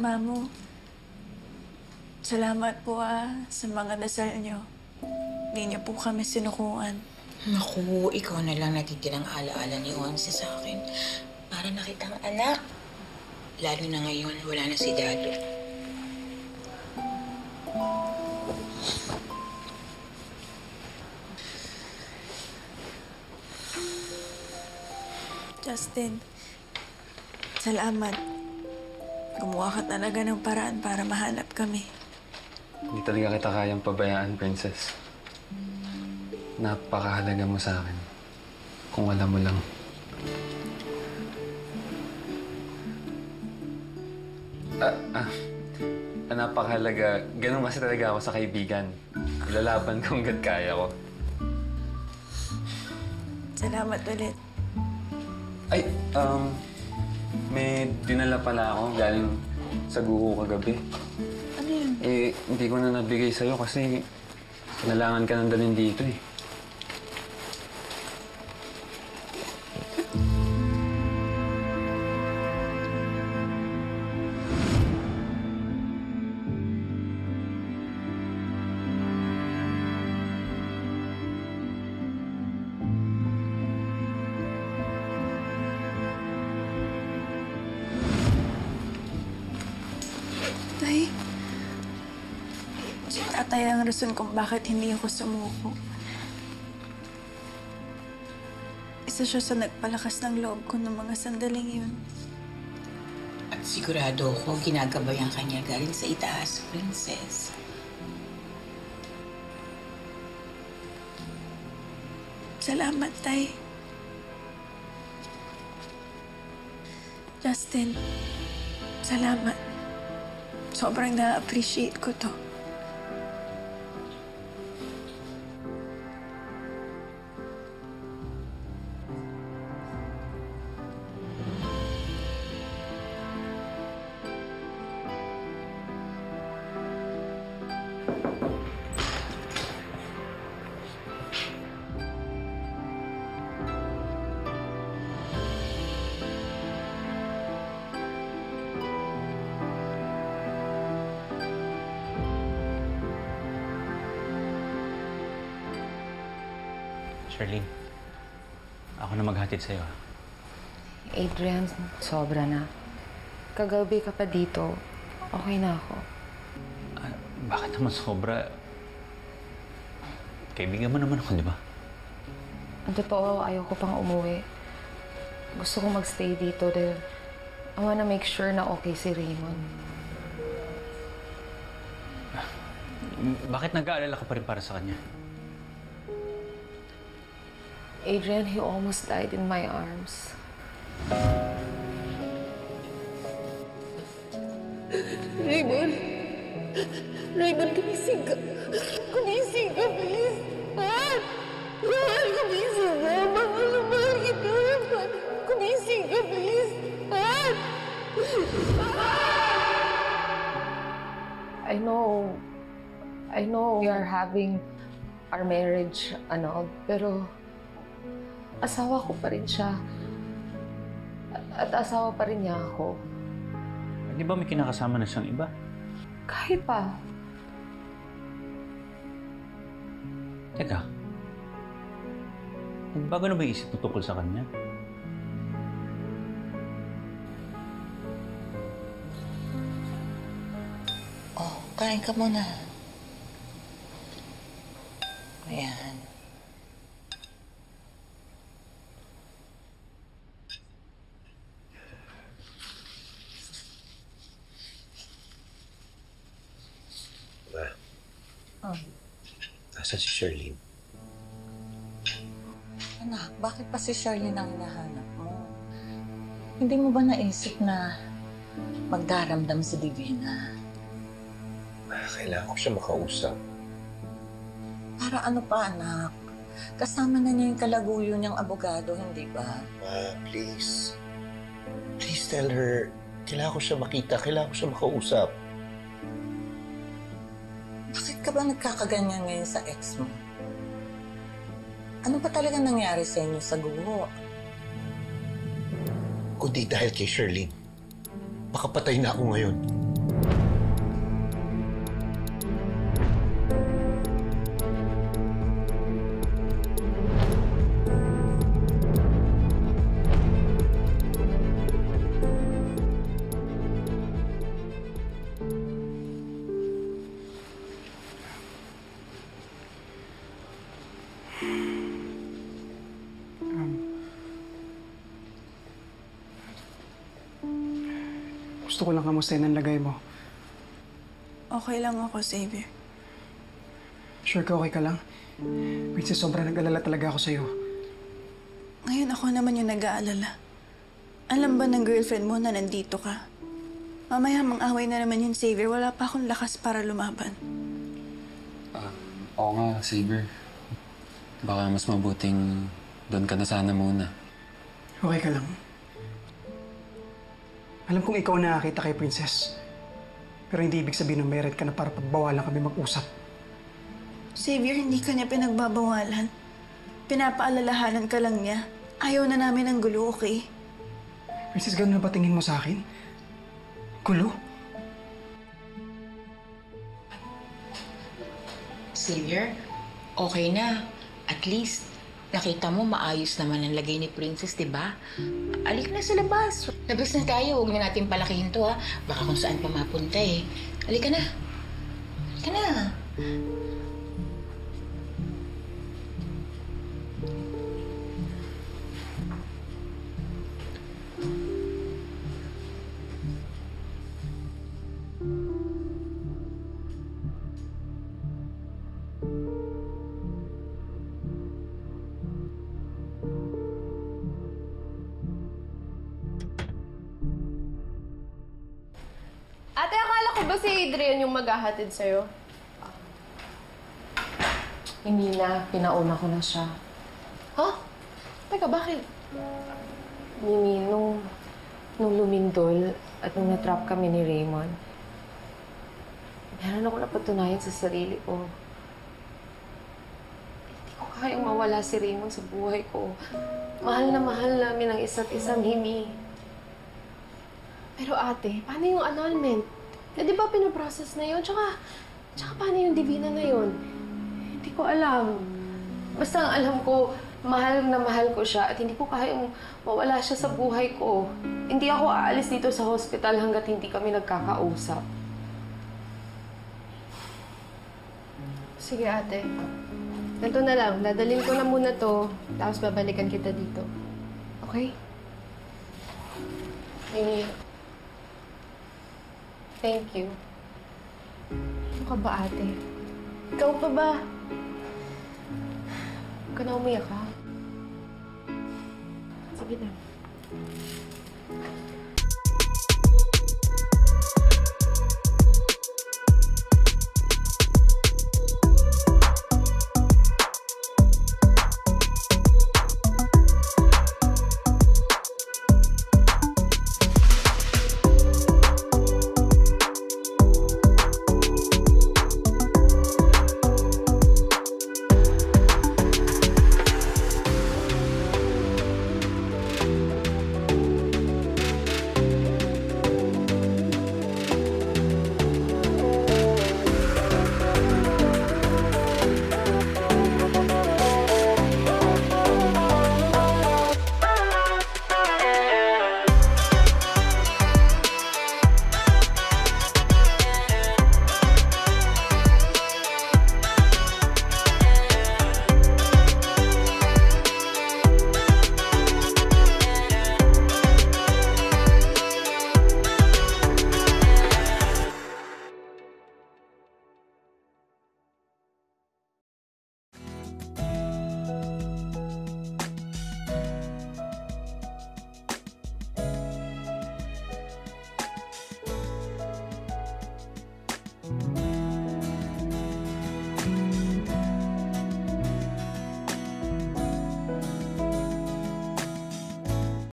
Mamo, salamat po sa mga dasal niyo. Hindi niyo po kami sinukuan. Naku, ikaw na lang natitirang alaala ni Onse sa akin. Para nakitang anak. Lalo na ngayon, wala na si Dado. Justin, salamat. Gumawa ka talaga ng paraan para mahanap kami. Hindi talaga kita kayang pabayaan, Princess. Napakahalaga mo sa akin. Kung alam mo lang. Napakahalaga. Ganun kasi talaga ako sa kaibigan. Lalaban kung hanggat kaya ko. Salamat ulit. Ay, may dinala pala ako galing sa guho kagabi. Ano yun? Hindi ko na nabigay sa'yo kasi kailangan ka nang dalhin dito eh. Tay, si tatay ang rason kung bakit hindi ako sumuko. Isa siya sa nagpalakas ng loob ko ng mga sandaling yun. At sigurado ko, ginagabayan ka niya galing sa itaas, Princess. Salamat, Tay. Justin, salamat. Sobrang na-appreciate ko to. Charlene, ako na maghatid sa'yo. Adrian, sobra na. Kagabi ka pa dito, okay na ako. Bakit naman sobra? Kaibigan mo naman ako, di ba? Ang totoo, ayoko pang umuwi. Gusto kong magstay dito dahil I wanna make sure na okay si Raymond. Bakit nag-aalala ka pa rin para sa kanya? Adrian, he almost died in my arms. Raymond! Raymond, gumising ka! Gumising ka, please! Mahal! Mahal, gumising ka! Mahal na mahal kita! Gumising ka, please! Mahal! I know we are having our marriage, pero asawa ko pa rin siya. At asawa pa rin niya ako. Di ba may kinakasama na siyang iba? Kahit pa. Teka. Nagbago na ba yung isip mo tungkol sa kanya? Oh, kain ka muna. Ayan. Nasaan si Charlene? Anak, bakit pa si Charlene ang hinahanap mo? Hindi mo ba naisip na magdaramdam si Divina? Kailangan ko siya makausap. Para ano pa, anak? Kasama na niya yung kalaguyo niyang abogado, hindi ba? Ma, please. Please tell her, kailangan ko siya makita, kailangan ko siya makausap. Bakit ka ba nagkakaganyan ngayon sa ex mo? Ano ba talaga nangyari sa inyo sa guho? Kundi dahil kay Charlene. Baka patay na ako ngayon. Gusto ko lang kamustahin ang lagay mo. Okay lang ako, Xavier. Sure ka, okay ka lang? Princess, sobrang nag-alala talaga ako sa'yo. Ngayon ako naman yung nag-aalala. Alam ba ng girlfriend mo na nandito ka? Mamaya mang-away na naman yun, Xavier. Wala pa akong lakas para lumaban. Oo nga, Xavier. Baka mas mabuting doon ka na sana muna. Okay ka lang? Alam kong ikaw nakakita kay Princess. Pero hindi ibig sabihin na merit ka na para pagbawalan kami mag-usap. Xavier, hindi ka niya pinagbabawalan. Pinapaalalahanan ka lang niya. Ayaw na namin ng gulo, okay? Princess, gano'n na ba tingin mo sa akin? Gulo? Xavier, okay na. At least, nakita mo maayos naman ang lagay ni Princess, di ba? Alik na sa labas. Labas na tayo. Huwag na natin palakihin to, ha? Baka kung saan pa mapunta, eh. Halika na. Halika na. Ate, akala ko ba si Adrian yung maghahatid sa'yo? Hindi na. Pinauna ko na siya. Ha? Teka, bakit? Mimi, nung lumindol at nung natrap kami ni Raymond, meron ako napatunayan sa sarili ko. Hindi ko kayang mawala si Raymond sa buhay ko. Mahal na mahal namin ang isa't isa, Mimi. Pero ate, paano yung annulment? Eh, di ba pinaprocess na yun? Tsaka paano yung divina na yun? Hindi ko alam. Basta ang alam ko, mahal na mahal ko siya at hindi ko kayang mawala siya sa buhay ko. Hindi ako aalis dito sa hospital hanggat hindi kami nagkakausap. Sige ate. Ganito na lang, dadalhin ko na muna to, tapos babalikan kita dito. Okay? Mimi. Thank you. Ano ka ba, ate? Ikaw pa ba? Huwag ka na umiyak, ha? Sige na.